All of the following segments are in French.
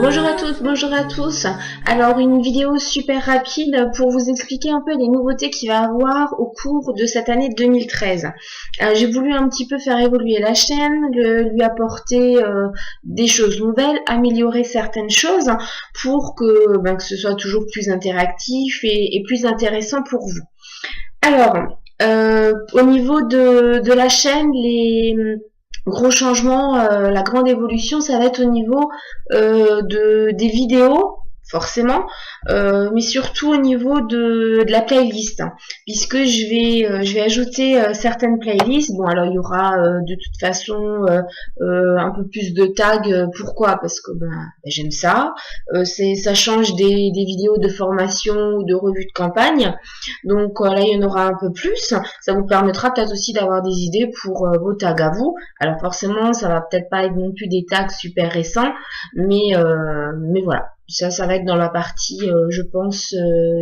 Bonjour à toutes, bonjour à tous. Alors une vidéo super rapide pour vous expliquer un peu les nouveautés qu'il va y avoir au cours de cette année 2013. J'ai voulu un petit peu faire évoluer la chaîne, lui apporter des choses nouvelles, améliorer certaines choses pour que ce soit toujours plus interactif et plus intéressant pour vous. Alors, au niveau de la chaîne, les gros changement, la grande évolution, ça va être au niveau des vidéos, forcément, mais surtout au niveau de la playlist, hein, puisque je vais ajouter certaines playlists. Bon, alors il y aura de toute façon un peu plus de tags. Pourquoi? Parce que j'aime ça. Ça change des vidéos de formation ou de revue de campagne. Donc là, il y en aura un peu plus. Ça vous permettra peut-être aussi d'avoir des idées pour vos tags à vous. Alors forcément, ça va peut-être pas être non plus des tags super récents, mais voilà. Ça va être dans la partie, je pense,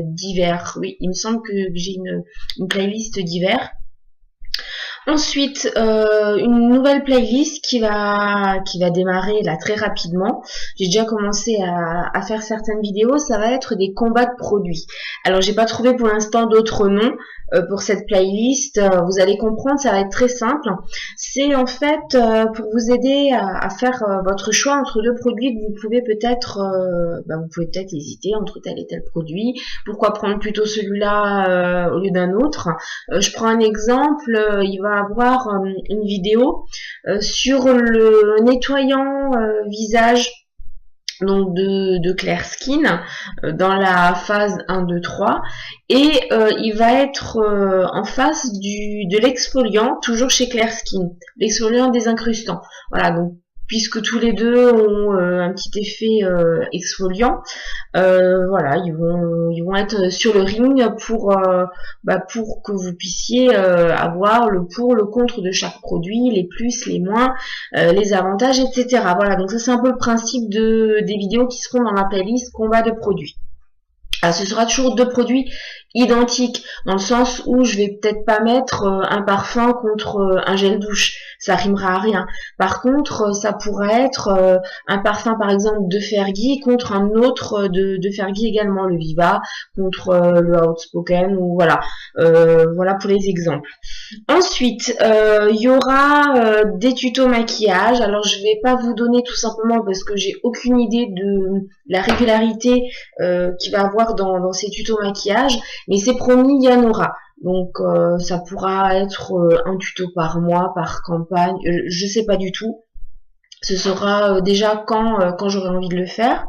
divers. Oui, il me semble que j'ai une playlist divers. Ensuite, une nouvelle playlist qui va démarrer là très rapidement. J'ai déjà commencé à faire certaines vidéos. Ça va être des combats de produits. Alors, j'ai pas trouvé pour l'instant d'autres noms pour cette playlist. Vous allez comprendre, ça va être très simple. C'est en fait pour vous aider à faire votre choix entre deux produits que vous pouvez peut-être hésiter entre tel et tel produit. Pourquoi prendre plutôt celui-là au lieu d'un autre? Je prends un exemple. Il va avoir une vidéo sur le nettoyant visage donc de Clear Skin dans la phase 1, 2, 3 et il va être en face de l'exfoliant, toujours chez Clear Skin, l'exfoliant désincrustant. Voilà, donc puisque tous les deux ont un petit effet exfoliant, voilà, ils vont être sur le ring pour que vous puissiez avoir le pour, le contre de chaque produit, les plus, les moins, les avantages, etc. Voilà, donc ça c'est un peu le principe des vidéos qui seront dans la playlist combat de produits. Alors, ce sera toujours deux produits identiques, dans le sens où je vais peut-être pas mettre un parfum contre un gel douche, ça rimera à rien. Par contre, ça pourrait être un parfum par exemple de Fergie contre un autre de Fergie également, le Viva contre le Outspoken, ou voilà. Voilà pour les exemples. Ensuite, il y aura des tutos maquillage. Alors je vais pas vous donner tout simplement parce que j'ai aucune idée de la régularité qu'il va avoir dans ces tutos maquillage, mais c'est promis, il y en aura. Donc ça pourra être un tuto par mois, par campagne, je sais pas du tout. Ce sera déjà quand j'aurai envie de le faire,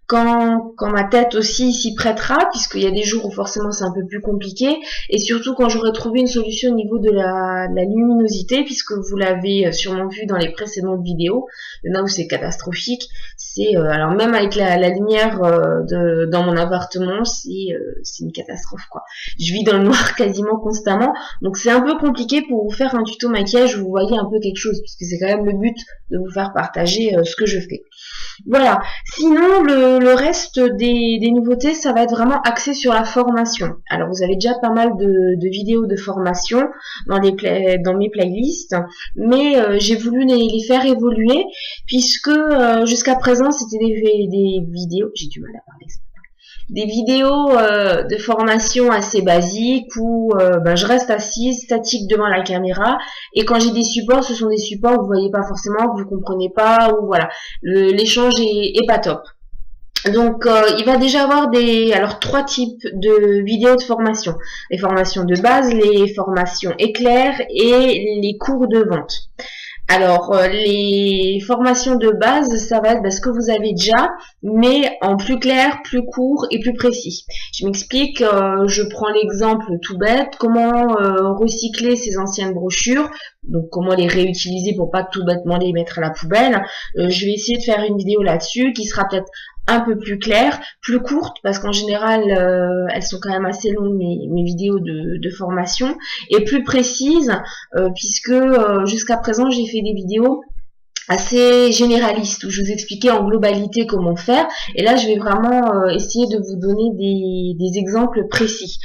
quand ma tête aussi s'y prêtera, puisqu'il y a des jours où forcément c'est un peu plus compliqué, et surtout quand j'aurai trouvé une solution au niveau de la luminosité, puisque vous l'avez sûrement vu dans les précédentes vidéos, il y en a où c'est catastrophique. C'est alors même avec la lumière dans mon appartement, c'est une catastrophe quoi. Je vis dans le noir quasiment constamment, donc c'est un peu compliqué pour vous faire un tuto maquillage où vous voyez un peu quelque chose, puisque c'est quand même le but de vous faire partager ce que je fais. Voilà. Sinon, le reste des nouveautés, ça va être vraiment axé sur la formation. Alors, vous avez déjà pas mal de vidéos de formation dans mes playlists, mais j'ai voulu les faire évoluer, puisque jusqu'à présent, c'était des vidéos, j'ai du mal à parler, des vidéos de formation assez basiques où je reste assise, statique devant la caméra, et quand j'ai des supports, ce sont des supports que vous voyez pas forcément, que vous comprenez pas, ou voilà, l'échange est pas top. Donc il va déjà avoir trois types de vidéos de formation. Les formations de base, les formations éclairs et les cours de vente. Alors, les formations de base, ça va être ce que vous avez déjà, mais en plus clair, plus court et plus précis. Je m'explique, je prends l'exemple tout bête, comment recycler ces anciennes brochures, donc comment les réutiliser pour pas tout bêtement les mettre à la poubelle. Je vais essayer de faire une vidéo là-dessus qui sera peut-être un peu plus claire, plus courte, parce qu'en général elles sont quand même assez longues mes vidéos de formation, et plus précises puisque jusqu'à présent j'ai fait des vidéos assez généraliste où je vous expliquais en globalité comment faire, et là je vais vraiment essayer de vous donner des exemples précis.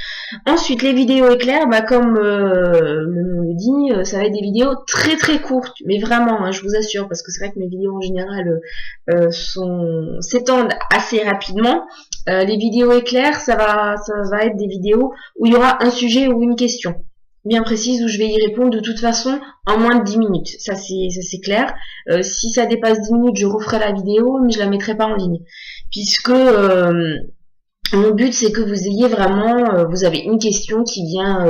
Ensuite, les vidéos éclairs, comme le nom le dit, ça va être des vidéos très très courtes, mais vraiment, hein, je vous assure, parce que c'est vrai que mes vidéos en général s'étendent assez rapidement. Les vidéos éclairs, ça va être des vidéos où il y aura un sujet ou une question bien précise où je vais y répondre de toute façon en moins de 10 minutes. Ça c'est clair. Si ça dépasse 10 minutes, je referai la vidéo, mais je la mettrai pas en ligne. Puisque mon but c'est que vous ayez vraiment, vous avez une question qui vient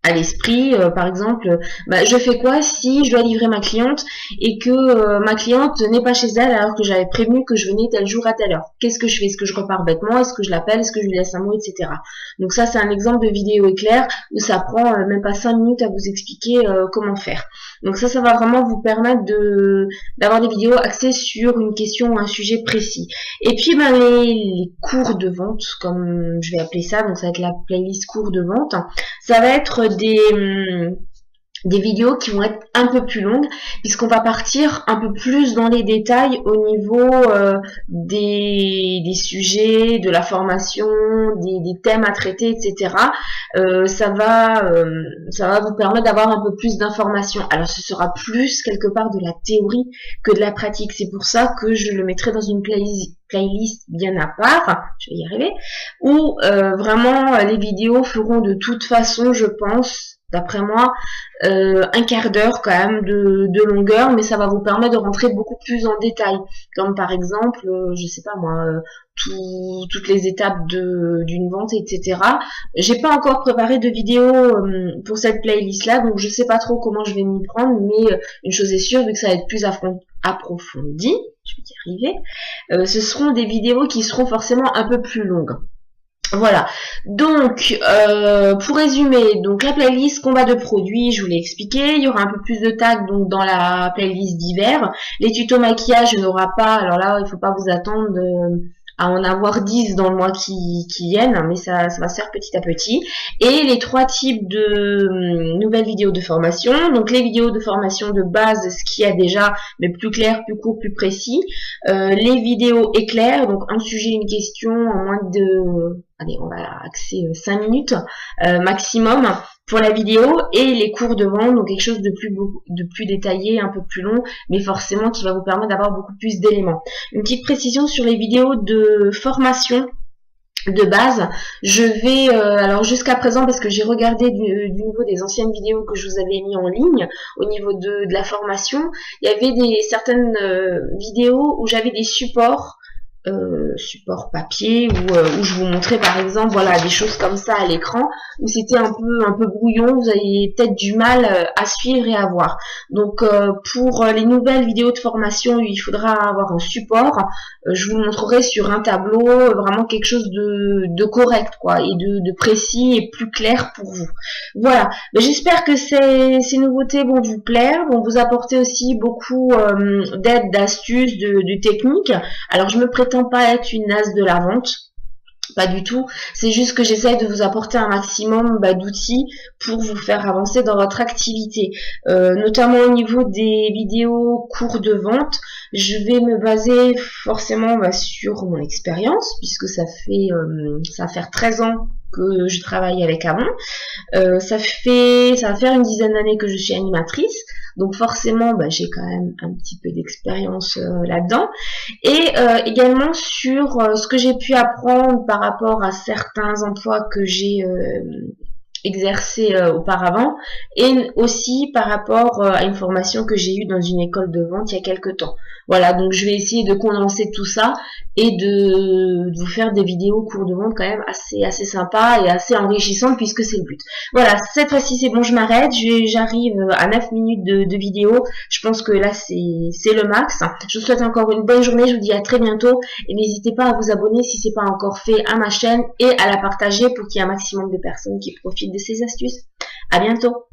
à l'esprit, par exemple, je fais quoi si je dois livrer ma cliente et que ma cliente n'est pas chez elle alors que j'avais prévenu que je venais tel jour à telle heure. Qu'est-ce que je fais? Est-ce que je repars bêtement? Est-ce que je l'appelle? Est-ce que je lui laisse un mot, etc. Donc ça, c'est un exemple de vidéo éclair où ça prend même pas 5 minutes à vous expliquer comment faire. Donc ça va vraiment vous permettre d'avoir des vidéos axées sur une question ou un sujet précis. Et puis les cours de vente, comme je vais appeler ça, donc ça va être la playlist cours de vente, ça va être des vidéos qui vont être un peu plus longues puisqu'on va partir un peu plus dans les détails au niveau des sujets, de la formation, des thèmes à traiter, etc. Ça va vous permettre d'avoir un peu plus d'informations. Alors ce sera plus quelque part de la théorie que de la pratique. C'est pour ça que je le mettrai dans une playlist bien à part, je vais y arriver, où vraiment les vidéos feront de toute façon, je pense, d'après moi, un quart d'heure quand même de longueur, mais ça va vous permettre de rentrer beaucoup plus en détail, comme par exemple, je sais pas moi, toutes les étapes d'une vente, etc. J'ai pas encore préparé de vidéo pour cette playlist là, donc je sais pas trop comment je vais m'y prendre, mais une chose est sûre, vu que ça va être plus approfondi, je vais y arriver, ce seront des vidéos qui seront forcément un peu plus longues. Voilà, donc pour résumer, donc la playlist combat de produits, je vous l'ai expliqué, il y aura un peu plus de tags donc dans la playlist d'hiver. Les tutos maquillage, il n'y en aura pas, alors là il faut pas vous attendre à en avoir 10 dans le mois qui viennent, mais ça va se faire petit à petit. Et les 3 types de nouvelles vidéos de formation, donc les vidéos de formation de base, ce qu'il y a déjà, mais plus clair, plus court, plus précis. Les vidéos éclairs, donc un sujet, une question en moins de... Allez, on va axer 5 minutes maximum pour la vidéo, et les cours de vente, donc quelque chose de plus détaillé, un peu plus long, mais forcément qui va vous permettre d'avoir beaucoup plus d'éléments. Une petite précision sur les vidéos de formation de base, je vais, alors jusqu'à présent, parce que j'ai regardé du niveau des anciennes vidéos que je vous avais mis en ligne, au niveau de la formation, il y avait certaines vidéos où j'avais des supports, support papier où je vous montrais par exemple voilà des choses comme ça à l'écran où c'était un peu brouillon, vous avez peut-être du mal à suivre et à voir. Donc pour les nouvelles vidéos de formation, il faudra avoir un support. Je vous montrerai sur un tableau vraiment quelque chose de correct quoi, et de précis et plus clair pour vous. Voilà, j'espère que ces nouveautés vont vous plaire, vont vous apporter aussi beaucoup d'aide, d'astuces, de techniques. Alors je me prétends pas être une as de la vente, pas du tout, c'est juste que j'essaie de vous apporter un maximum d'outils pour vous faire avancer dans votre activité, notamment au niveau des vidéos cours de vente. Je vais me baser forcément sur mon expérience, puisque ça va faire 13 ans que je travaille avec Avon. Ça va faire une dizaine d'années que je suis animatrice, donc forcément j'ai quand même un petit peu d'expérience là-dedans, et également sur ce que j'ai pu apprendre par rapport à certains emplois que j'ai exercé auparavant, et aussi par rapport à une formation que j'ai eue dans une école de vente il y a quelques temps. Voilà, donc je vais essayer de condenser tout ça et de vous faire des vidéos cours de vente quand même assez sympa et assez enrichissantes, puisque c'est le but. Voilà, cette fois-ci c'est bon, je m'arrête, j'arrive à 9 minutes de vidéo, je pense que là c'est le max. Je vous souhaite encore une bonne journée, je vous dis à très bientôt, et n'hésitez pas à vous abonner si c'est pas encore fait à ma chaîne et à la partager pour qu'il y ait un maximum de personnes qui profitent de ces astuces. À bientôt.